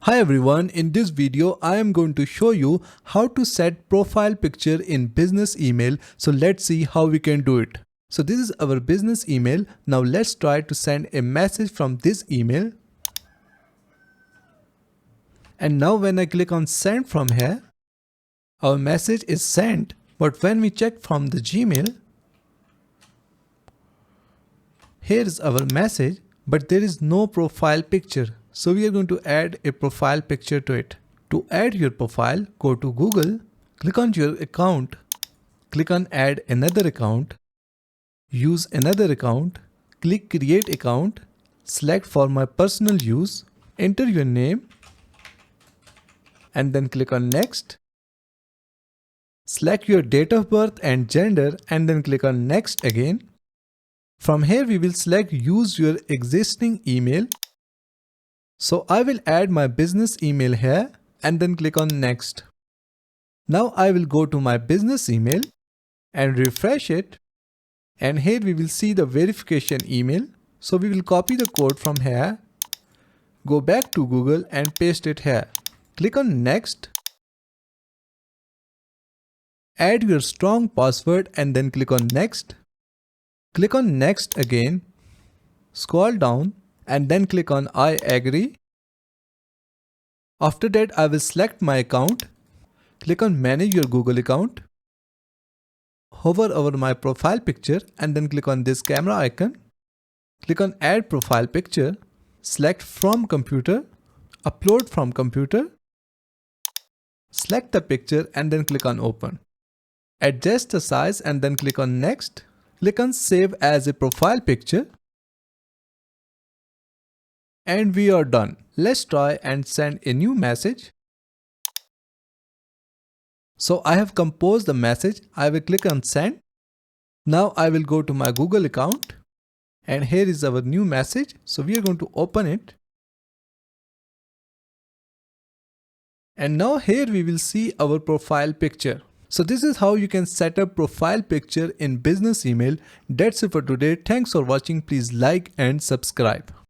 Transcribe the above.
Hi everyone, in this video I am going to show you how to set profile picture in business email. So let's see how we can do it. So this is our business email. Now let's try to send a message from this email. And now when I click on send from here, our message is sent. But when we check from the Gmail, here is our message, but there is no profile picture. So we are going to add a profile picture to it. To add your profile, go to Google, click on your account, click on add another account, use another account, click create account, select for my personal use, enter your name, and then click on next. Select your date of birth and gender and then click on next again. From here we will select use your existing email. So I will add my business email here and then click on next. Now I will go to my business email and refresh it. And here we will see the verification email. So we will copy the code from here, go back to Google and paste it here. Click on next. Add your strong password and then click on next. Click on next again. Scroll down and then click on I agree. After that I will select my account. Click on manage your Google account. Hover over my profile picture and then click on this camera icon. Click on add profile picture. Select from computer. Upload from computer. Select the picture and then click on open. Adjust the size and then click on next. Click on save as a profile picture. And we are done. Let's try and send a new message. So I have composed the message. I will click on send. Now I will go to my Google account. And here is our new message. So we are going to open it. And now here we will see our profile picture. So this is how you can set up profile picture in business email. That's it for today. Thanks for watching. Please like and subscribe.